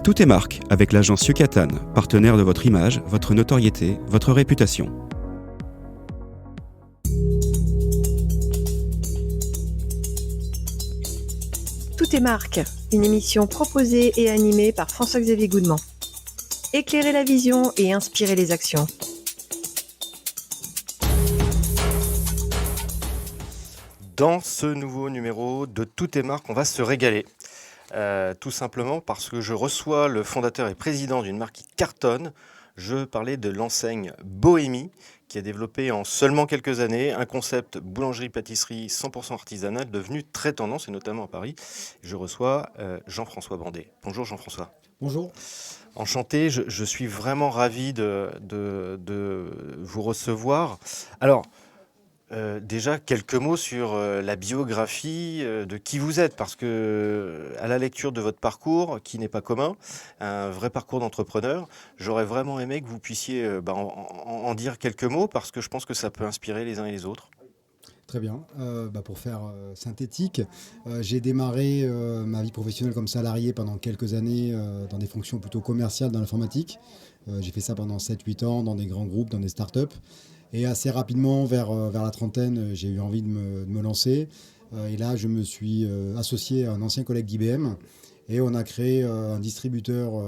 Tout est marque avec l'agence Yucatan, partenaire de votre image, votre notoriété, votre réputation. Tout est marque, une émission proposée et animée par François-Xavier Goudemont. Éclairer la vision et inspirer les actions. Dans ce nouveau numéro de Tout est marque, on va se régaler. Tout simplement parce que je reçois le fondateur et président d'une marque qui cartonne. Je parlais de l'enseigne Bohémie, qui a développé en seulement quelques années un concept boulangerie-pâtisserie 100% artisanal devenu très tendance, et notamment à Paris. Je reçois Jean-François Bandet. Bonjour Jean-François. Bonjour. Enchanté, je suis vraiment ravi de vous recevoir. Alors, déjà, quelques mots sur la biographie de qui vous êtes, parce que à la lecture de votre parcours, qui n'est pas commun, un vrai parcours d'entrepreneur, j'aurais vraiment aimé que vous puissiez en dire quelques mots, parce que je pense que ça peut inspirer les uns et les autres. Très bien. Pour faire synthétique, j'ai démarré ma vie professionnelle comme salarié pendant quelques années dans des fonctions plutôt commerciales dans l'informatique. J'ai fait ça pendant 7-8 ans dans des grands groupes, dans des startups. Et assez rapidement, vers la trentaine, j'ai eu envie de me lancer. Et là, je me suis associé à un ancien collègue d'IBM. Et on a créé un distributeur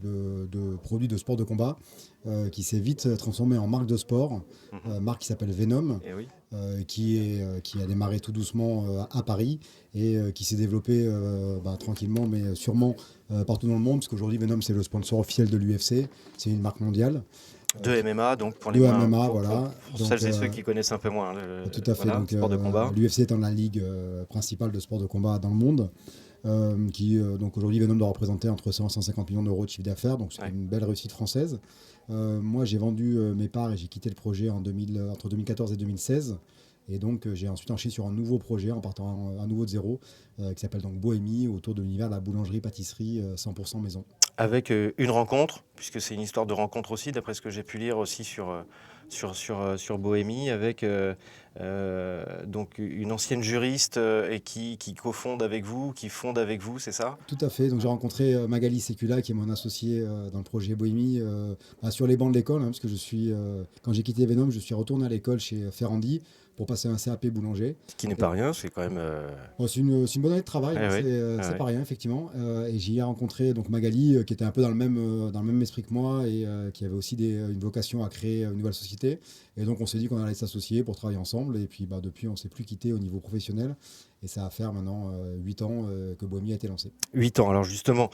de produits de sport de combat qui s'est vite transformé en marque de sport, marque qui s'appelle Venom, Eh oui. qui a démarré tout doucement à Paris et qui s'est développé tranquillement mais sûrement partout dans le monde, parce qu'aujourd'hui Venom c'est le sponsor officiel de l'UFC, c'est une marque mondiale. De MMA, donc pour les De moins, MMA, pour voilà. celles et ceux qui connaissent un peu moins Tout à fait. voilà, Donc, sport de combat. l'UFC étant la ligue principale de sport de combat dans le monde, donc aujourd'hui Venom doit représenter entre 100 et 150 millions d'euros de chiffre d'affaires, donc c'est une belle réussite française. Moi j'ai vendu mes parts et j'ai quitté le projet entre 2014 et 2016. Et donc j'ai ensuite enchaîné sur un nouveau projet en partant à nouveau de zéro qui s'appelle donc Bohémie, autour de l'univers de la boulangerie-pâtisserie 100% maison. Avec une rencontre, puisque c'est une histoire de rencontre aussi, d'après ce que j'ai pu lire aussi sur Bohémie, avec donc une ancienne juriste et qui cofonde avec vous, qui fonde avec vous, c'est ça? Tout à fait. Donc j'ai rencontré Magali Sécula, qui est mon associé dans le projet Bohémie, sur les bancs de l'école, parce que quand j'ai quitté Venom, je suis retourné à l'école chez Ferrandi pour passer un CAP boulanger. Ce qui n'est pas rien, c'est quand même... C'est une bonne année de travail, c'est pas rien, effectivement. Et j'y ai rencontré donc Magali, qui était un peu dans le même esprit que moi et qui avait aussi une vocation à créer une nouvelle société. Et donc on s'est dit qu'on allait s'associer pour travailler ensemble. Et puis depuis, on ne s'est plus quitté au niveau professionnel. Et ça va faire maintenant 8 ans que Bohémie a été lancé. 8 ans, alors justement,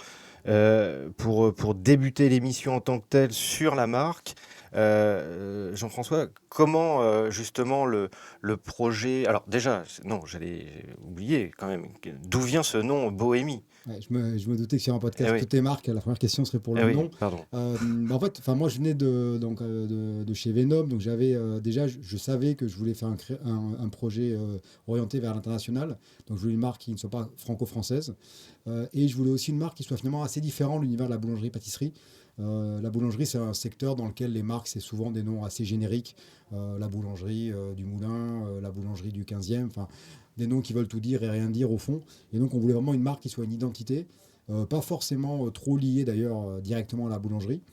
pour débuter l'émission en tant que telle sur la marque, Jean-François, comment justement le projet... Alors déjà, non, j'allais oublier quand même, d'où vient ce nom Bohémie? Ouais, je me doutais que sur un podcast Tout est marque, la première question serait pour le nom. Pardon. Moi je venais de chez Venom, donc j'avais déjà, je savais que je voulais faire un projet orienté vers l'international. Donc je voulais une marque qui ne soit pas franco-française. Et je voulais aussi une marque qui soit finalement assez différente de l'univers de la boulangerie-pâtisserie. La boulangerie, c'est un secteur dans lequel les marques, c'est souvent des noms assez génériques. La boulangerie du Moulin, la boulangerie du 15e, des noms qui veulent tout dire et rien dire au fond. Et donc on voulait vraiment une marque qui soit une identité, pas forcément trop liée d'ailleurs directement à la boulangerie.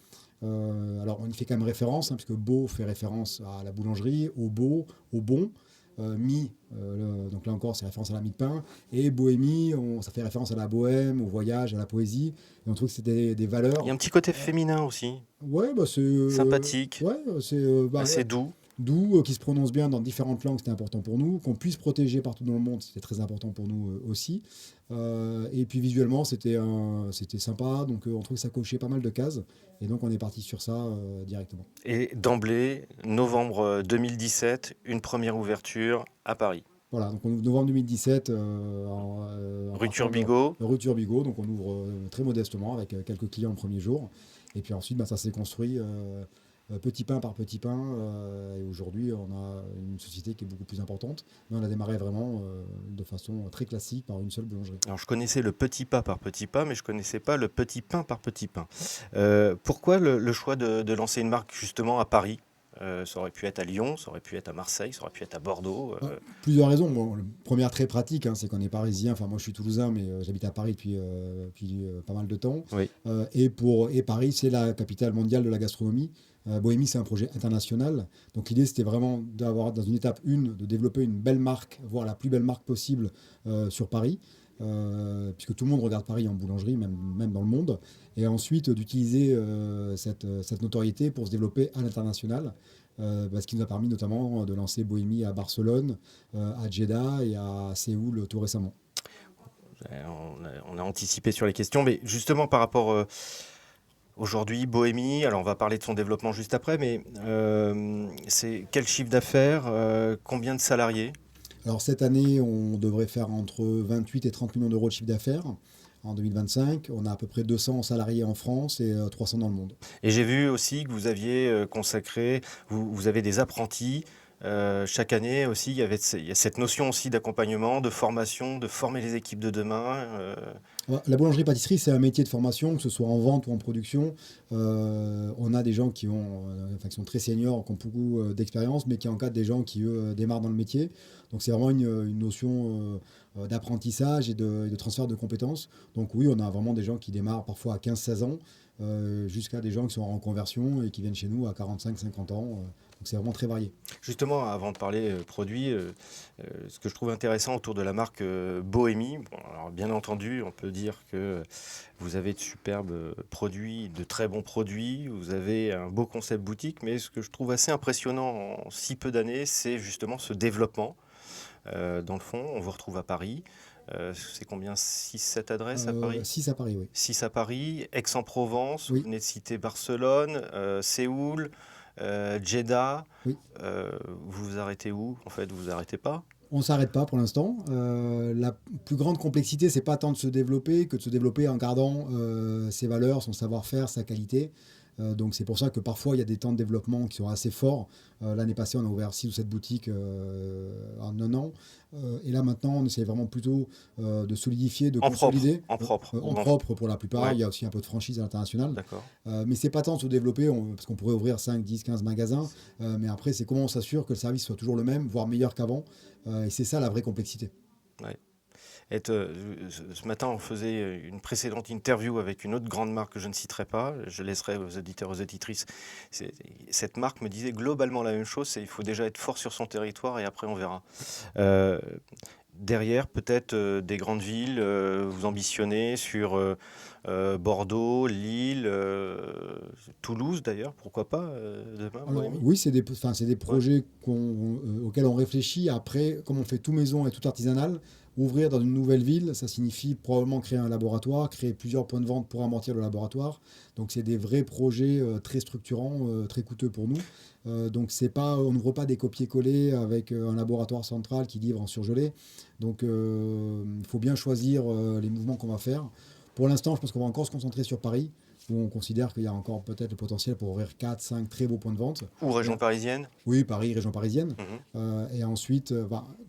Alors on y fait quand même référence, puisque Beau fait référence à la boulangerie, au beau, au bon. Donc là encore c'est référence à la mie de pain, et Bohémie, ça fait référence à la bohème, au voyage, à la poésie, et on trouve que c'était des valeurs. Il y a un petit côté féminin aussi. Ouais, c'est sympathique. C'est assez doux. Doux, qui se prononce bien dans différentes langues, c'était important pour nous. Qu'on puisse protéger partout dans le monde, c'était très important pour nous aussi. Et puis visuellement, c'était sympa, donc on trouve que ça cochait pas mal de cases. Et donc on est parti sur ça directement. Et d'emblée, novembre 2017, une première ouverture à Paris. Voilà, donc novembre 2017, rue Turbigo. Rue Turbigo, donc on ouvre très modestement avec quelques clients le premier jour. Et puis ensuite, ça s'est construit petit pain par petit pain. Et aujourd'hui, on a une société qui est beaucoup plus importante. Mais on a démarré vraiment de façon très classique par une seule boulangerie. Alors je connaissais le petit pas par petit pas, mais je ne connaissais pas le petit pain par petit pain. Pourquoi le choix de lancer une marque justement à Paris ? Ça aurait pu être à Lyon, ça aurait pu être à Marseille, ça aurait pu être à Bordeaux. Plusieurs raisons. Bon, première très pratique, c'est qu'on est parisien. Enfin, moi, je suis toulousain, mais j'habite à Paris depuis pas mal de temps. Oui. Et Paris, c'est la capitale mondiale de la gastronomie. Bohémie, c'est un projet international. Donc, l'idée, c'était vraiment d'avoir, dans une étape 1, de développer une belle marque, voire la plus belle marque possible sur Paris. Puisque tout le monde regarde Paris en boulangerie, même dans le monde. Et ensuite, d'utiliser cette notoriété pour se développer à l'international. Ce qui nous a permis notamment de lancer Bohémie à Barcelone, à Jeddah et à Séoul tout récemment. On a anticipé sur les questions, mais justement par rapport aujourd'hui, Bohémie, alors on va parler de son développement juste après, mais c'est quel chiffre d'affaires, combien de salariés? Alors cette année, on devrait faire entre 28 et 30 millions d'euros de chiffre d'affaires. En 2025, on a à peu près 200 salariés en France et 300 dans le monde. Et j'ai vu aussi que vous aviez consacré, vous avez des apprentis. Chaque année aussi, il y a cette notion aussi d'accompagnement, de formation, de former les équipes de demain. La boulangerie-pâtisserie, c'est un métier de formation, que ce soit en vente ou en production. On a des gens qui sont très seniors, qui ont beaucoup d'expérience, mais qui encadrent des gens qui, eux, démarrent dans le métier. Donc c'est vraiment une notion d'apprentissage et de transfert de compétences. Donc oui, on a vraiment des gens qui démarrent parfois à 15-16 ans, jusqu'à des gens qui sont en reconversion et qui viennent chez nous à 45-50 ans. Donc c'est vraiment très varié. Justement, avant de parler produits, ce que je trouve intéressant autour de la marque Bohémie, alors bien entendu, on peut dire que vous avez de superbes produits, de très bons produits, vous avez un beau concept boutique, mais ce que je trouve assez impressionnant en si peu d'années, c'est justement ce développement. Dans le fond, on vous retrouve à Paris. C'est combien? 6-7 adresses à Paris? 6 à Paris, oui. 6 à Paris, Aix-en-Provence, Oui. vous venez de citer Barcelone, Séoul, Jeddah. Oui. Vous vous arrêtez où? En fait, vous vous arrêtez pas? On ne s'arrête pas pour l'instant. La plus grande complexité, c'est pas tant de se développer que de se développer en gardant ses valeurs, son savoir-faire, sa qualité. Donc c'est pour ça que parfois il y a des temps de développement qui sont assez forts. L'année passée, on a ouvert 6 ou 7 boutiques en un an. Et là maintenant, on essaie vraiment plutôt de solidifier, de consolider. En propre. En propre pour la plupart. Ouais. Il y a aussi un peu de franchise à l'international. D'accord. Mais c'est pas tant de se développer, parce qu'on pourrait ouvrir 5, 10, 15 magasins. Mais après, c'est comment on s'assure que le service soit toujours le même, voire meilleur qu'avant. Et c'est ça la vraie complexité. Ouais. Ce matin, on faisait une précédente interview avec une autre grande marque que je ne citerai pas. Je laisserai aux auditeurs, aux auditrices. Cette marque me disait globalement la même chose, c'est il faut déjà être fort sur son territoire et après on verra. Derrière, peut-être des grandes villes, vous ambitionnez sur Bordeaux, Lille, Toulouse d'ailleurs, pourquoi pas demain? Alors, oui, c'est des projets auxquels on réfléchit. Après, comme on fait tout maison et tout artisanal, ouvrir dans une nouvelle ville, ça signifie probablement créer un laboratoire, créer plusieurs points de vente pour amortir le laboratoire. Donc c'est des vrais projets très structurants, très coûteux pour nous. Donc on n'ouvre pas des copier-coller avec un laboratoire central qui livre en surgelé. Donc il faut bien choisir les mouvements qu'on va faire. Pour l'instant, je pense qu'on va encore se concentrer sur Paris, où on considère qu'il y a encore peut-être le potentiel pour ouvrir 4, 5 très beaux points de vente. Ou région parisienne? Oui, Paris, région parisienne. Et ensuite,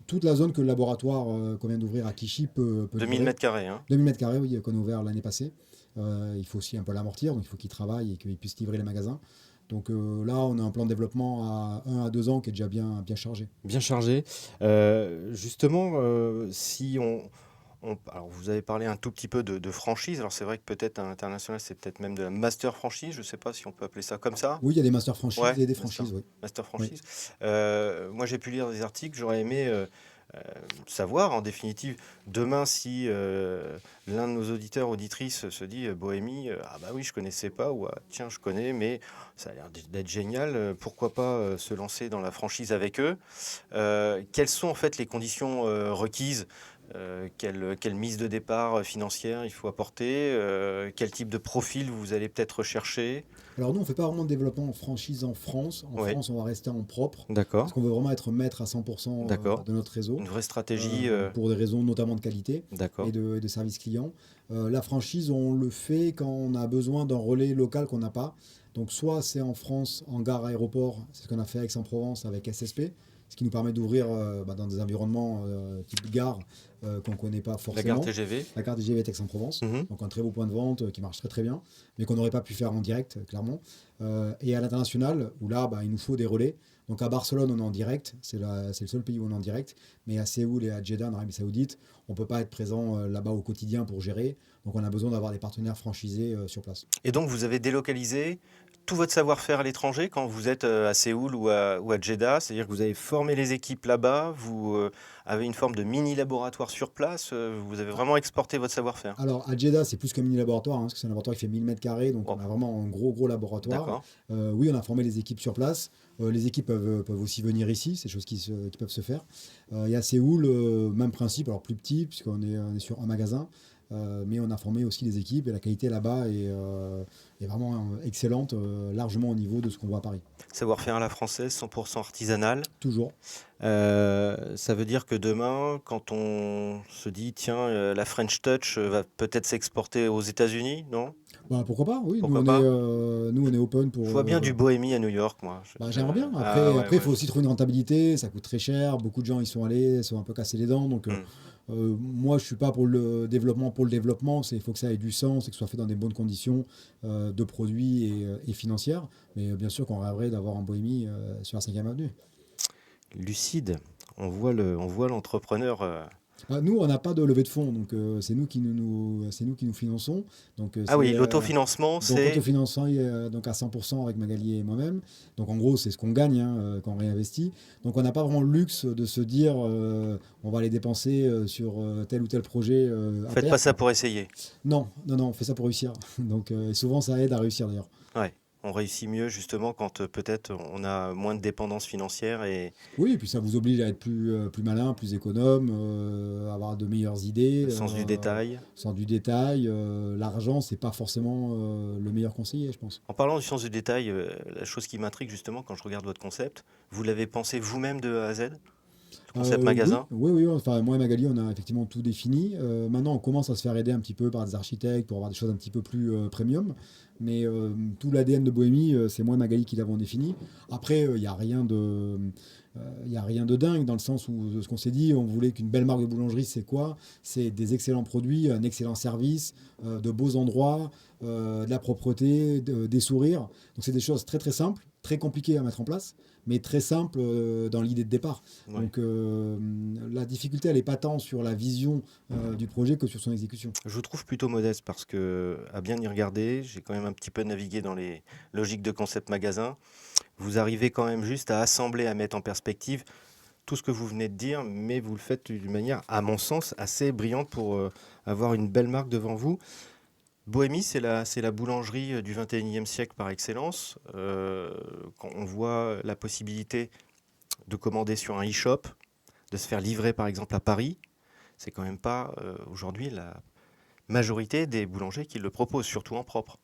toute la zone que le laboratoire qu'on vient d'ouvrir à Clichy peut 2000 mètres carrés. 2000 mètres carrés, oui, qu'on a ouvert l'année passée. Il faut aussi un peu l'amortir, donc il faut qu'il travaille et qu'il puisse livrer les magasins. Donc là, on a un plan de développement à 1 à 2 ans qui est déjà bien chargé. Bien chargé. Justement, si alors vous avez parlé un tout petit peu de franchise. Alors c'est vrai que peut-être à l'international, c'est peut-être même de la master franchise. Je ne sais pas si on peut appeler ça comme ça. Oui, il y a des master franchises Ouais, et des franchises, oui. Master franchise. Moi, j'ai pu lire des articles. J'aurais aimé savoir, en définitive, demain, si l'un de nos auditeurs, auditrices se dit Bohémie, ah bah oui, je connaissais pas, ou tiens, je connais, mais ça a l'air d'être génial. Pourquoi pas se lancer dans la franchise avec eux? Quelles sont en fait les conditions requises? Quelle mise de départ financière il faut apporter? Quel type de profil vous allez peut-être rechercher? Alors nous, on ne fait pas vraiment de développement en franchise en France. En Oui. France, on va rester en propre. D'accord. Parce qu'on veut vraiment être maître à 100% D'accord. de notre réseau. Une vraie stratégie. Pour des raisons notamment de qualité D'accord. et de service client. La franchise, on le fait quand on a besoin d'un relais local qu'on n'a pas. Donc soit c'est en France, en gare aéroport, c'est ce qu'on a fait à Aix-en-Provence avec SSP, ce qui nous permet d'ouvrir dans des environnements type gare qu'on ne connaît pas La forcément. gare TGV. La carte TGV Aix-en-Provence, donc un très beau point de vente qui marche très très bien, mais qu'on n'aurait pas pu faire en direct, clairement. Et à l'international, où là, il nous faut des relais. Donc à Barcelone, on est en direct, c'est le seul pays où on est en direct, mais à Séoul et à Jeddah, en Arabie Saoudite, on ne peut pas être présent là-bas au quotidien pour gérer. Donc on a besoin d'avoir des partenaires franchisés sur place. Et donc, vous avez délocalisé tout votre savoir-faire à l'étranger quand vous êtes à Séoul ou à Jeddah, c'est-à-dire que vous avez formé les équipes là-bas, vous avez une forme de mini-laboratoire sur place, vous avez vraiment exporté votre savoir-faire. Alors à Jeddah, c'est plus qu'un mini-laboratoire, parce que c'est un laboratoire qui fait 1000 m², donc on a vraiment un gros laboratoire. D'accord. Oui, on a formé les équipes sur place. Les équipes peuvent aussi venir ici, c'est des choses qui peuvent se faire. Et à Séoul, même principe, alors plus petit, puisqu'on est sur un magasin. Mais on a formé aussi les équipes et la qualité là-bas est vraiment excellente, largement au niveau de ce qu'on voit à Paris. Savoir-faire à la française, 100% artisanal. Toujours. Ça veut dire que demain, quand on se dit, tiens, la French Touch va peut-être s'exporter aux États-Unis, non? Pourquoi pas, oui. Pourquoi pas? Nous, on est open pour... Je vois bien du bohémie à New York, moi. J'aimerais bien. Ah, Après, il ouais. faut aussi trouver une rentabilité. Ça coûte très cher. Beaucoup de gens y sont allés, sont un peu cassés les dents. Donc, moi, je ne suis pas pour le développement. Il faut que ça ait du sens et que ce soit fait dans des bonnes conditions de produits et financières. Mais bien sûr qu'on rêverait d'avoir un bohémie sur la 5e avenue. Lucide, on voit l'entrepreneur. Nous, on n'a pas de levée de fonds, donc c'est nous qui nous finançons. Donc, Ah oui, l'autofinancement, c'est... Autofinancement donc à 100% avec Magali et moi-même. Donc en gros, c'est ce qu'on gagne quand on réinvestit. Donc on n'a pas vraiment le luxe de se dire on va les dépenser sur tel ou tel projet. Faites pas ça pour essayer. Non, on fait ça pour réussir. Donc et souvent, ça aide à réussir d'ailleurs. Ouais. On réussit mieux justement quand peut-être on a moins de dépendance financière et Oui, et puis ça vous oblige à être plus malin, plus économe, avoir de meilleures idées. le sens du détail. Sens du détail. L'argent, c'est pas forcément le meilleur conseiller, je pense. En parlant du sens du détail, la chose qui m'intrigue justement quand je regarde votre concept, vous l'avez pensé vous-même de A à Z? Le concept magasin? Oui. Enfin, moi et Magali, on a effectivement tout défini. Maintenant, on commence à se faire aider un petit peu par des architectes pour avoir des choses un petit peu plus premium. Mais tout l'ADN de Bohémie, c'est moi et Magali qui l'avons défini. Après, il n'y a rien de... Il n'y a rien de dingue dans le sens où ce qu'on s'est dit, on voulait qu'une belle marque de boulangerie, c'est quoi? C'est des excellents produits, un excellent service, de beaux endroits, de la propreté, des sourires. Donc c'est des choses très très simples, très compliquées à mettre en place, mais très simples dans l'idée de départ. Ouais. Donc la difficulté, elle n'est pas tant sur la vision du projet que sur son exécution. Je vous trouve plutôt modeste parce que, à bien y regarder, j'ai quand même un petit peu navigué dans les logiques de concept magasin. Vous arrivez quand même juste à assembler, à mettre en perspective tout ce que vous venez de dire, mais vous le faites d'une manière, à mon sens, assez brillante pour avoir une belle marque devant vous. Bohémie, c'est la boulangerie du 21e siècle par excellence. Quand on voit la possibilité de commander sur un e-shop, de se faire livrer par exemple à Paris, c'est quand même pas aujourd'hui la majorité des boulangers qui le proposent, surtout en propre.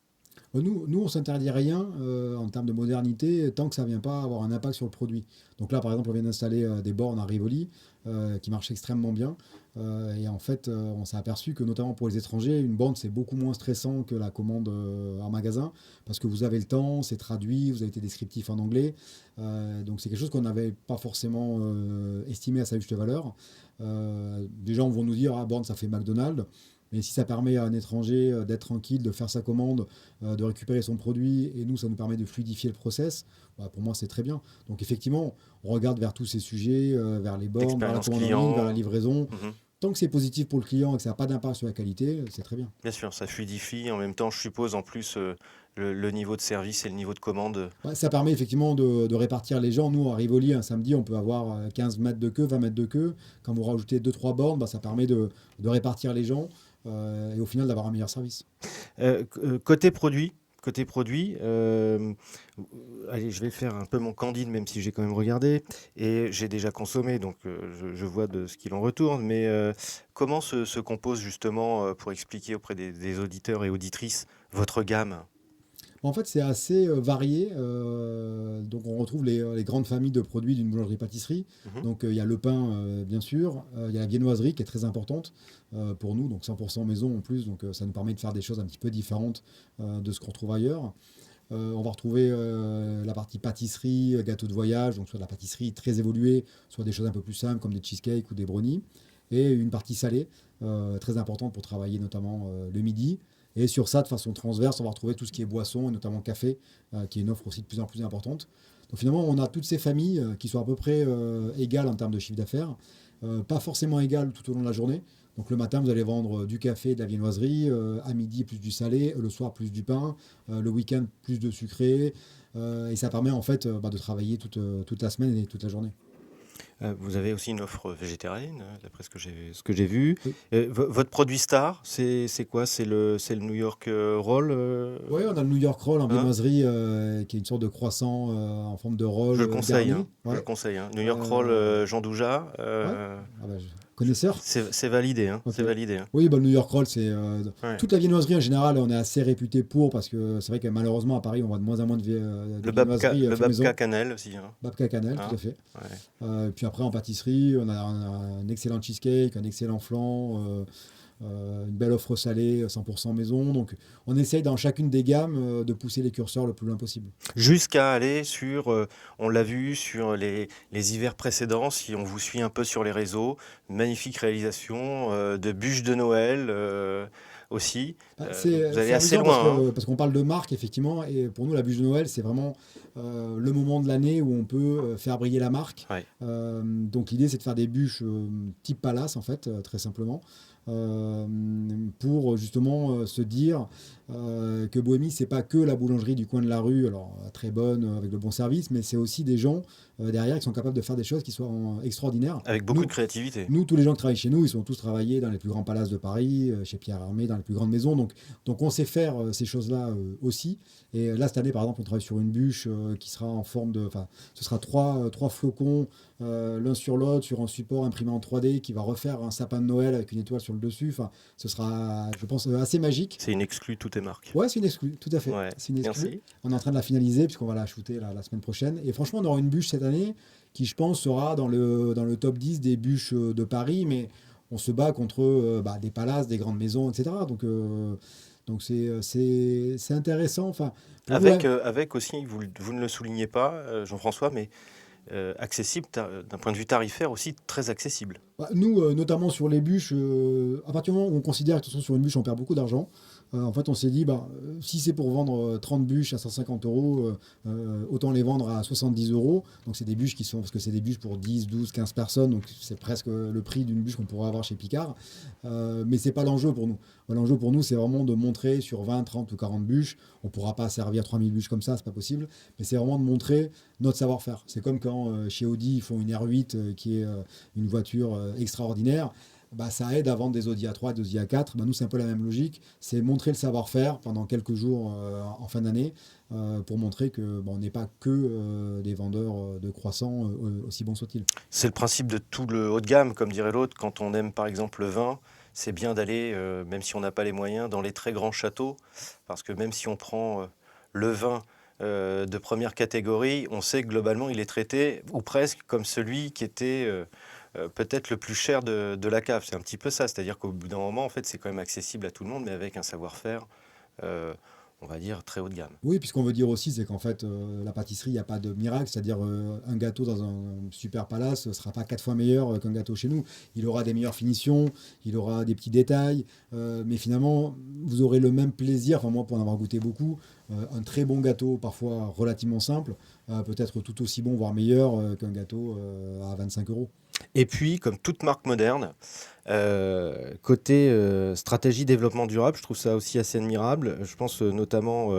Nous, on ne s'interdit rien en termes de modernité tant que ça ne vient pas avoir un impact sur le produit. Donc là, par exemple, on vient d'installer des bornes à Rivoli qui marchent extrêmement bien. Et en fait, on s'est aperçu que notamment pour les étrangers, une borne, c'est beaucoup moins stressant que la commande en magasin parce que vous avez le temps, c'est traduit, vous avez été descriptif en anglais. Donc c'est quelque chose qu'on n'avait pas forcément estimé à sa juste valeur. Des gens vont nous dire, ah, borne, ça fait McDonald's. Mais si ça permet à un étranger d'être tranquille, de faire sa commande, de récupérer son produit, et nous, ça nous permet de fluidifier le process, pour moi, c'est très bien. Donc effectivement, on regarde vers tous ces sujets, vers les bornes, vers la commande en ligne, vers la livraison. Tant que c'est positif pour le client et que ça n'a pas d'impact sur la qualité, c'est très bien. Bien sûr, ça fluidifie. En même temps, je suppose, en plus, le niveau de service et le niveau de commande. Ouais, ça permet effectivement de répartir les gens. Nous, à Rivoli, un samedi, on peut avoir 15 mètres de queue, 20 mètres de queue. Quand vous rajoutez 2-3 bornes, ça permet de répartir les gens. Et au final d'avoir un meilleur service. Côté produit, allez, je vais faire un peu mon candide, même si j'ai quand même regardé, et j'ai déjà consommé, donc je vois de ce qu'il en retourne, mais comment se compose justement, pour expliquer auprès des auditeurs et auditrices, votre gamme? En fait, c'est assez varié. Donc, on retrouve les grandes familles de produits d'une boulangerie-pâtisserie. Donc, il y a le pain, bien sûr. Il y a la viennoiserie qui est très importante pour nous. Donc, 100% maison en plus. Donc, ça nous permet de faire des choses un petit peu différentes de ce qu'on retrouve ailleurs. On va retrouver la partie pâtisserie, gâteau de voyage. Donc, soit de la pâtisserie très évoluée, soit des choses un peu plus simples comme des cheesecakes ou des brownies. et une partie salée, très importante pour travailler notamment le midi. Et sur ça, de façon transverse, on va retrouver tout ce qui est boisson, et notamment café, qui est une offre aussi de plus en plus importante. Donc finalement, on a toutes ces familles qui sont à peu près égales en termes de chiffre d'affaires, pas forcément égales tout au long de la journée. Donc le matin, vous allez vendre du café, de la viennoiserie, à midi plus du salé, le soir plus du pain, le week-end plus de sucré, et ça permet en fait de travailler toute la semaine et toute la journée. Vous avez aussi une offre végétarienne, d'après ce que j'ai vu. Oui. Votre produit star, c'est quoi? C'est le New York Roll Oui, on a le New York Roll en Hein viennoiserie, qui est une sorte de croissant en forme de roll Je le conseille, garni. hein. Je Ouais. le conseille, hein. New York Roll Jean Douja, Ouais. Ah bah, connaisseur. c'est validé, hein. Ok. C'est validé, hein. Oui, bah, le New York Roll, c'est Ouais. toute la viennoiserie en général, on est assez réputé pour, parce que c'est vrai que malheureusement à Paris, on voit de moins en moins de Le Babka, viennoiserie fait maison. Cannelle aussi, hein. Babka Cannelle, Hein. tout à fait. Ouais. Puis après en pâtisserie, on a un excellent cheesecake, un excellent flan, une belle offre salée, 100% maison. Donc on essaye dans chacune des gammes de pousser les curseurs le plus loin possible. Jusqu'à aller sur, on l'a vu sur les hivers précédents, si on vous suit un peu sur les réseaux, magnifique réalisation de bûches de Noël aussi. Bah, Vous c'est allez assez amusant parce loin, hein. parce qu'on parle de marque, effectivement, et pour nous, la bûche de Noël, c'est vraiment le moment de l'année où on peut faire briller la marque. Ouais. Donc l'idée, c'est de faire des bûches type palace, en fait, très simplement, pour justement se dire que Bohémie, c'est pas que la boulangerie du coin de la rue, alors très bonne, avec le bon service, mais c'est aussi des gens derrière qui sont capables de faire des choses qui soient extraordinaires. Avec beaucoup Nous, de créativité. Nous, tous les gens qui travaillent chez nous, ils ont tous travaillé dans les plus grands palaces de Paris, chez Pierre Hermé, dans les plus grandes maisons. Donc on sait faire ces choses-là aussi. Et là, cette année, par exemple, on travaille sur une bûche qui sera en forme de... Enfin, ce sera trois flocons, l'un sur l'autre, sur un support imprimé en 3D, qui va refaire un sapin de Noël avec une étoile sur le dessus. Enfin, ce sera, je pense, assez magique. C'est une exclue, tout est marque. Ouais, c'est une exclue, tout à fait. Ouais, C'est une exclue. merci. On est en train de la finaliser, puisqu'on va la shooter la semaine prochaine. Et franchement, on aura une bûche cette année qui, je pense, sera dans le top 10 des bûches de Paris. Mais on se bat contre des palaces, des grandes maisons, etc. Donc c'est intéressant. Enfin, Avec aussi, vous ne le soulignez pas, Jean-François, mais accessible d'un point de vue tarifaire aussi très accessible. nous, notamment sur les bûches, à partir du moment où on considère que de toute façon, sur une bûche, on perd beaucoup d'argent, en fait, on s'est dit, si c'est pour vendre 30 bûches à 150 euros, autant les vendre à 70 euros. Donc, c'est des bûches parce que c'est des bûches pour 10, 12, 15 personnes. Donc, c'est presque le prix d'une bûche qu'on pourrait avoir chez Picard. Mais c'est pas l'enjeu pour nous. L'enjeu pour nous, c'est vraiment de montrer sur 20, 30 ou 40 bûches. On pourra pas servir 3000 bûches comme ça, c'est pas possible. Mais c'est vraiment de montrer notre savoir-faire. C'est comme quand chez Audi, ils font une R8 qui est une voiture extraordinaire. Ça aide à vendre des Audi A3 et des Audi A4. Nous, c'est un peu la même logique. C'est montrer le savoir-faire pendant quelques jours en fin d'année pour montrer qu'on n'est pas que des vendeurs de croissants, aussi bons soient-ils. C'est le principe de tout le haut de gamme, comme dirait l'autre. Quand on aime par exemple le vin, c'est bien d'aller, même si on n'a pas les moyens, dans les très grands châteaux. Parce que même si on prend le vin de première catégorie, on sait que globalement, il est traité, ou presque, comme celui qui était peut-être le plus cher de la cave. C'est un petit peu ça, c'est-à-dire qu'au bout d'un moment, en fait, c'est quand même accessible à tout le monde, mais avec un savoir-faire, on va dire, très haut de gamme. Oui, puis ce qu'on veut dire aussi, c'est qu'en fait, la pâtisserie, il n'y a pas de miracle. C'est-à-dire, un gâteau dans un super palace ne sera pas 4 fois meilleur qu'un gâteau chez nous. Il aura des meilleures finitions, il aura des petits détails, mais finalement, vous aurez le même plaisir, enfin moi, pour en avoir goûté beaucoup, un très bon gâteau, parfois relativement simple, peut-être tout aussi bon, voire meilleur qu'un gâteau à 25 euros. Et puis, comme toute marque moderne, côté stratégie développement durable, je trouve ça aussi assez admirable. Je pense notamment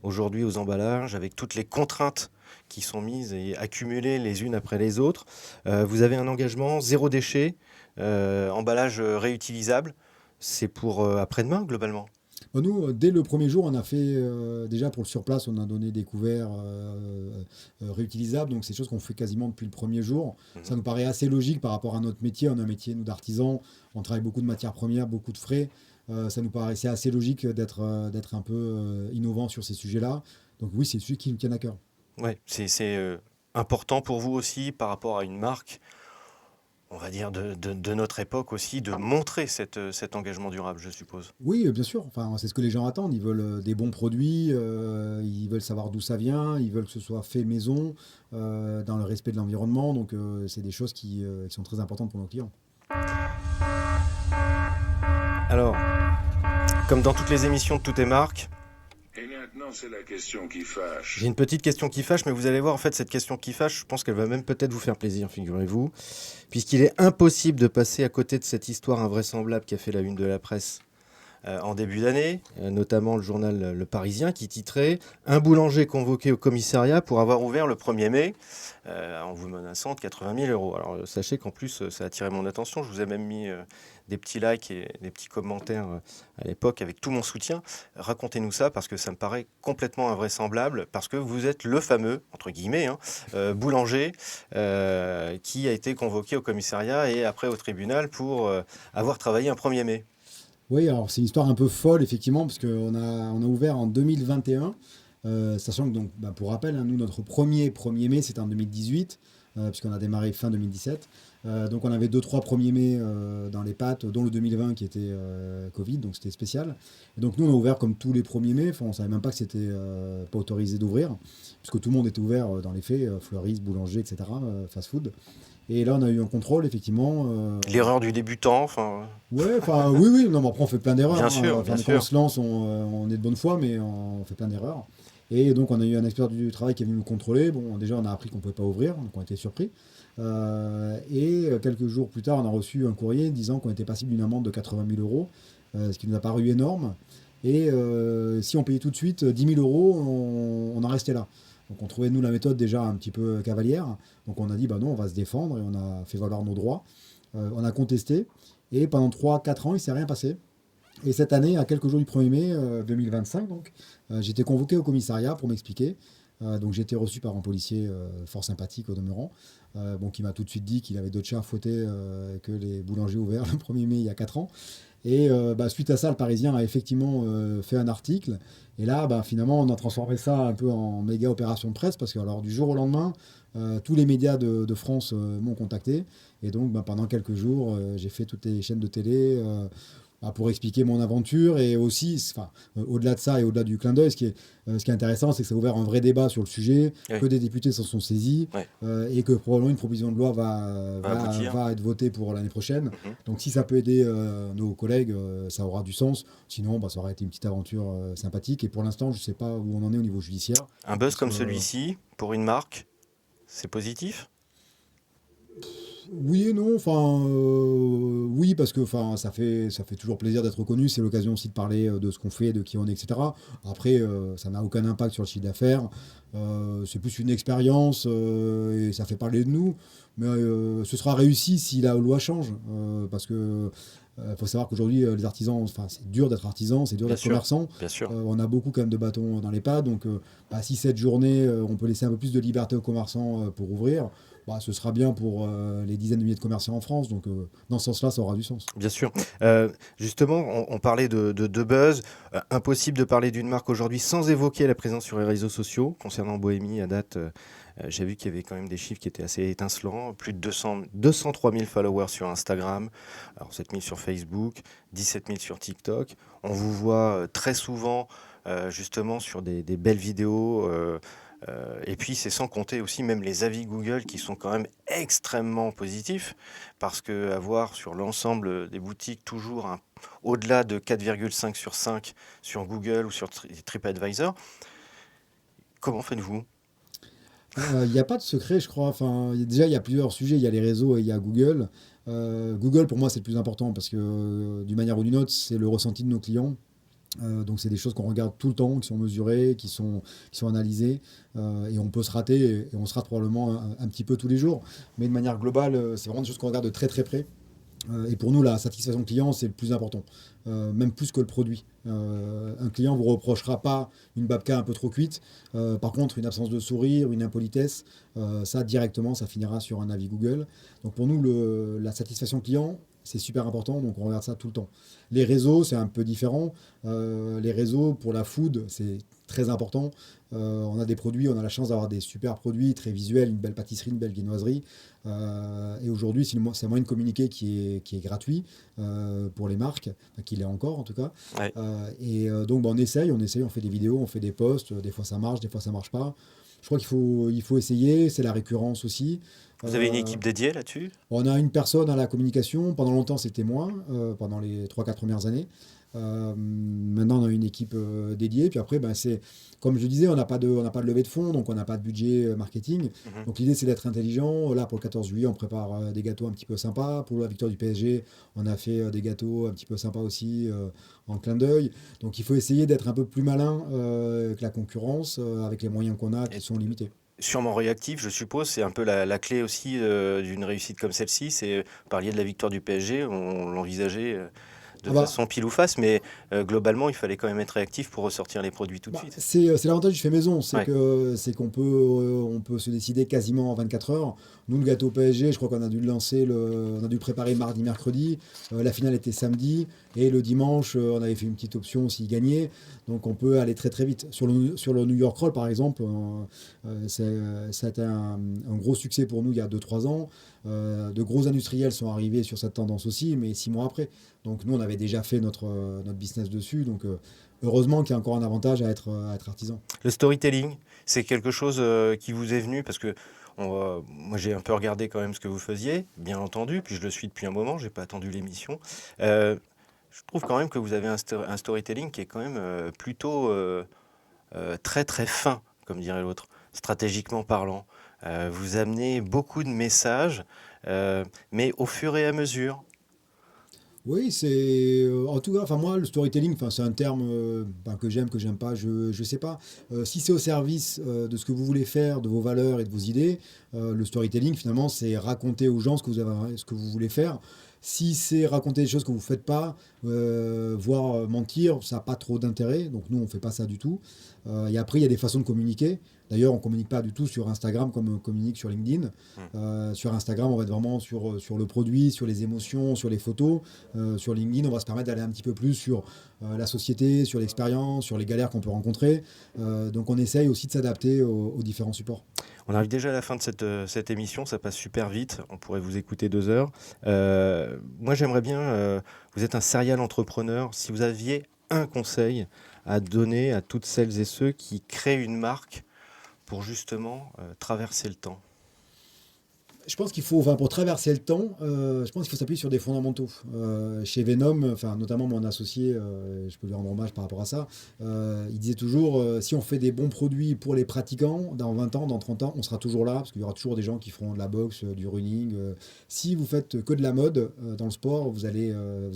aujourd'hui aux emballages, avec toutes les contraintes qui sont mises et accumulées les unes après les autres. Vous avez un engagement zéro déchet, emballage réutilisable. C'est pour après-demain, globalement. Nous, dès le premier jour, on a fait, déjà pour le surplace, on a donné des couverts réutilisables, donc c'est des choses qu'on fait quasiment depuis le premier jour. Ça nous paraît assez logique par rapport à notre métier. On a un métier, nous, d'artisans, on travaille beaucoup de matières premières, beaucoup de frais. Ça nous paraissait assez logique d'être un peu innovant sur ces sujets-là. Donc oui, c'est des sujets qui nous tiennent à cœur. Ouais, c'est important pour vous aussi par rapport à une marque, on va dire, de notre époque aussi, de montrer cet engagement durable, je suppose. Oui, bien sûr. Enfin, c'est ce que les gens attendent. Ils veulent des bons produits, ils veulent savoir d'où ça vient, ils veulent que ce soit fait maison, dans le respect de l'environnement. Donc, c'est des choses qui sont très importantes pour nos clients. Comme dans toutes les émissions de Tout est marque, Et maintenant, c'est la question qui fâche. j'ai une petite question qui fâche, mais vous allez voir, en fait, cette question qui fâche, je pense qu'elle va même peut-être vous faire plaisir, figurez-vous, puisqu'il est impossible de passer à côté de cette histoire invraisemblable qui a fait la une de la presse en début d'année, notamment le journal Le Parisien, qui titrait « Un boulanger convoqué au commissariat pour avoir ouvert le 1er mai en vous menaçant de 80 000 euros ». Alors sachez qu'en plus, ça a attiré mon attention. Je vous ai même mis des petits likes et des petits commentaires à l'époque avec tout mon soutien. Racontez-nous ça, parce que ça me paraît complètement invraisemblable, parce que vous êtes le fameux, entre guillemets, boulanger qui a été convoqué au commissariat et après au tribunal pour avoir travaillé un 1er mai. Oui, alors c'est une histoire un peu folle, effectivement, parce qu'on on a ouvert en 2021, sachant que, donc, pour rappel, nous, notre 1er mai, c'était en 2018, puisqu'on a démarré fin 2017. Donc on avait 2-3 1er mai dans les pattes, dont le 2020 qui était Covid, donc c'était spécial. Et donc nous, on a ouvert comme tous les 1er mai, on ne savait même pas que c'était pas autorisé d'ouvrir, puisque tout le monde était ouvert dans les faits, fleuristes, boulanger, etc., fast-food. Et là, on a eu un contrôle, effectivement. L'erreur du débutant, enfin... Ouais, enfin, oui, non, mais après, on fait plein d'erreurs. Bien sûr, bien quand sûr. on se lance, on est de bonne foi, mais on fait plein d'erreurs. Et donc, on a eu un expert du travail qui est venu nous contrôler. Bon, déjà, on a appris qu'on ne pouvait pas ouvrir, donc on était surpris. Et quelques jours plus tard, on a reçu un courrier disant qu'on était passible d'une amende de 80 000 euros, ce qui nous a paru énorme. Et si on payait tout de suite 10 000 euros, on en restait là. Donc on trouvait, nous, la méthode déjà un petit peu cavalière. Donc on a dit, non, on va se défendre, et on a fait valoir nos droits. On a contesté, et pendant 3-4 ans, il ne s'est rien passé. Et cette année, à quelques jours du 1er mai 2025, j'ai été convoqué au commissariat pour m'expliquer. Donc j'ai été reçu par un policier fort sympathique au demeurant, qui m'a tout de suite dit qu'il avait d'autres chats à fouetter que les boulangers ouverts le 1er mai il y a 4 ans. Et suite à ça, le Parisien a effectivement fait un article. Et là, finalement, on a transformé ça un peu en méga opération de presse, parce que alors, du jour au lendemain, tous les médias de France m'ont contacté. Et donc, pendant quelques jours, j'ai fait toutes les chaînes de télé pour expliquer mon aventure. Et aussi, au-delà de ça et au-delà du clin d'œil, ce qui est intéressant, c'est que ça a ouvert un vrai débat sur le sujet, Oui. que des députés s'en sont saisis, et que probablement une proposition de loi va être votée pour l'année prochaine. Mm-hmm. Donc si ça peut aider nos collègues, ça aura du sens. Sinon, ça aurait été une petite aventure sympathique. Et pour l'instant, je ne sais pas où on en est au niveau judiciaire. Un buzz comme celui-ci, pour une marque, c'est positif ? Oui et non, oui, parce que ça fait toujours plaisir d'être reconnu, c'est l'occasion aussi de parler de ce qu'on fait, de qui on est, etc. Après, ça n'a aucun impact sur le chiffre d'affaires, c'est plus une expérience et ça fait parler de nous, mais ce sera réussi si la loi change, parce que faut savoir qu'aujourd'hui, les artisans, c'est dur d'être artisan, c'est dur Bien d'être sûr, commerçant. bien sûr. On a beaucoup quand même de bâtons dans les pattes, donc si cette journée, on peut laisser un peu plus de liberté aux commerçants pour ouvrir, ce sera bien pour les dizaines de milliers de commerçants en France. Donc, dans ce sens-là, ça aura du sens. Bien sûr. Justement, on parlait de buzz. Impossible de parler d'une marque aujourd'hui sans évoquer la présence sur les réseaux sociaux. Concernant Bohémie, à date, j'ai vu qu'il y avait quand même des chiffres qui étaient assez étincelants. Plus de 203 000 followers sur Instagram, alors 7 000 sur Facebook, 17 000 sur TikTok. On vous voit très souvent justement sur des belles vidéos. Et puis c'est sans compter aussi même les avis Google qui sont quand même extrêmement positifs, parce que avoir sur l'ensemble des boutiques toujours au-delà de 4,5 sur 5 sur Google ou sur TripAdvisor, comment faites-vous ? Il n'y a pas de secret, je crois. Déjà, il y a plusieurs sujets. Il y a les réseaux et il y a Google. Google, pour moi, c'est le plus important, parce que d'une manière ou d'une autre, c'est le ressenti de nos clients. Donc c'est des choses qu'on regarde tout le temps, qui sont mesurées, qui sont analysées, et on peut se rater, et on se rate probablement un petit peu tous les jours, mais de manière globale, c'est vraiment des choses qu'on regarde de très très près. Et pour nous, la satisfaction client, c'est le plus important, même plus que le produit. Un client ne vous reprochera pas une babka un peu trop cuite. Par contre, une absence de sourire, une impolitesse, ça directement, ça finira sur un avis Google. Donc pour nous, la satisfaction client, c'est super important, donc on regarde ça tout le temps. Les réseaux, c'est un peu différent. Les réseaux, pour la food, c'est très important. On a des produits, on a la chance d'avoir des super produits, très visuels, une belle pâtisserie, une belle viennoiserie. Et aujourd'hui, c'est un moyen de communiquer qui est gratuit pour les marques, qui l'est encore en tout cas. Ouais. Donc on essaye, on fait des vidéos, on fait des posts, des fois ça marche, des fois ça marche pas. Je crois qu'il faut essayer, c'est la récurrence aussi. Vous avez une équipe dédiée là-dessus ? On a une personne à la communication, pendant longtemps c'était moi, pendant les 3-4 premières années. Maintenant, on a une équipe dédiée. Puis après, c'est comme je disais, on n'a pas de levée de fonds, donc on n'a pas de budget marketing. Donc l'idée, c'est d'être intelligent. Là, pour le 14 juillet, on prépare des gâteaux un petit peu sympas. Pour la victoire du PSG, on a fait des gâteaux un petit peu sympas aussi, en clin d'œil. Donc il faut essayer d'être un peu plus malin que la concurrence, avec les moyens qu'on a qui sont limités. Sûrement réactif, je suppose, c'est un peu la clé aussi d'une réussite comme celle-ci. Vous parliez de la victoire du PSG, on l'envisageait de façon pile ou face, mais globalement, il fallait quand même être réactif pour ressortir les produits tout de suite. C'est l'avantage du fait maison, c'est qu'on peut se décider quasiment en 24 heures. Nous, le gâteau PSG, je crois qu'on a dû le lancer, on a dû le préparer mardi, mercredi. La finale était samedi, et le dimanche, on avait fait une petite option s'il gagnait. Donc on peut aller très très vite. Sur le New York Roll, par exemple, ça a été un gros succès pour nous il y a 2-3 ans. De gros industriels sont arrivés sur cette tendance aussi, mais 6 mois après. Donc nous, on avait déjà fait notre business dessus. Donc heureusement qu'il y a encore un avantage à être artisan. Le storytelling, c'est quelque chose qui vous est venu parce que moi, j'ai un peu regardé quand même ce que vous faisiez, bien entendu, puis je le suis depuis un moment, je n'ai pas attendu l'émission. Je trouve quand même que vous avez un storytelling qui est quand même plutôt très très fin, comme dirait l'autre, stratégiquement parlant. Vous amenez beaucoup de messages, mais au fur et à mesure. Oui, c'est en tout cas, moi, le storytelling, c'est un terme que j'aime pas, je sais pas. Si c'est au service de ce que vous voulez faire, de vos valeurs et de vos idées, le storytelling, finalement, c'est raconter aux gens ce que vous voulez faire. Si c'est raconter des choses que vous ne faites pas, voire mentir, ça n'a pas trop d'intérêt. Donc nous, on ne fait pas ça du tout. Et après, il y a des façons de communiquer. D'ailleurs, on ne communique pas du tout sur Instagram comme on communique sur LinkedIn. Sur Instagram, on va être vraiment sur le produit, sur les émotions, sur les photos. Sur LinkedIn, on va se permettre d'aller un petit peu plus sur la société, sur l'expérience, sur les galères qu'on peut rencontrer. Donc on essaye aussi de s'adapter aux différents supports. On arrive déjà à la fin de cette émission, ça passe super vite, on pourrait vous écouter 2 heures. Moi j'aimerais bien, vous êtes un serial entrepreneur, si vous aviez un conseil à donner à toutes celles et ceux qui créent une marque pour justement traverser le temps. Je pense qu'il faut, pour traverser le temps, je pense qu'il faut s'appuyer sur des fondamentaux. Chez Venom, notamment mon associé, je peux lui rendre hommage par rapport à ça, il disait toujours, si on fait des bons produits pour les pratiquants, dans 20 ans, dans 30 ans, on sera toujours là, parce qu'il y aura toujours des gens qui feront de la boxe, du running. Si vous faites que de la mode dans le sport, vous allez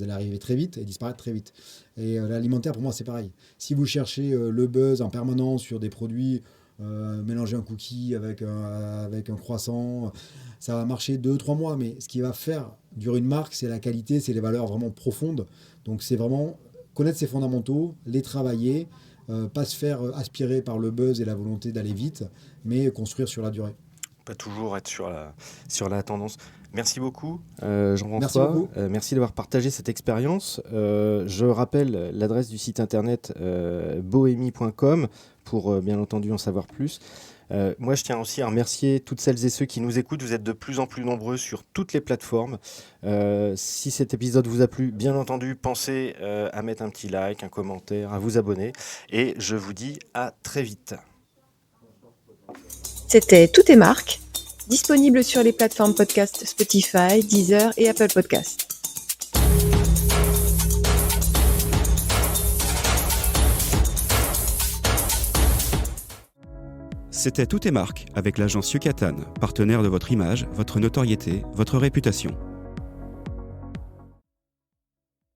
arriver très vite et disparaître très vite. Et l'alimentaire, pour moi, c'est pareil. Si vous cherchez le buzz en permanence sur des produits, mélanger un cookie avec un croissant, ça va marcher 2-3 mois, mais ce qui va faire durer une marque, c'est la qualité, c'est les valeurs vraiment profondes. Donc c'est vraiment connaître ses fondamentaux, les travailler, pas se faire aspirer par le buzz et la volonté d'aller vite, mais construire sur la durée. Pas toujours être sur la tendance. Merci beaucoup, Jean-François. Merci d'avoir partagé cette expérience. Je rappelle l'adresse du site internet bohemi.com pour bien entendu en savoir plus. Moi, je tiens aussi à remercier toutes celles et ceux qui nous écoutent. Vous êtes de plus en plus nombreux sur toutes les plateformes. Si cet épisode vous a plu, bien entendu, pensez à mettre un petit like, un commentaire, à vous abonner. Et je vous dis à très vite. C'était Tout est marque, disponible sur les plateformes podcast Spotify, Deezer et Apple Podcasts. C'était Tout est marque avec l'agence Yucatan, partenaire de votre image, votre notoriété, votre réputation.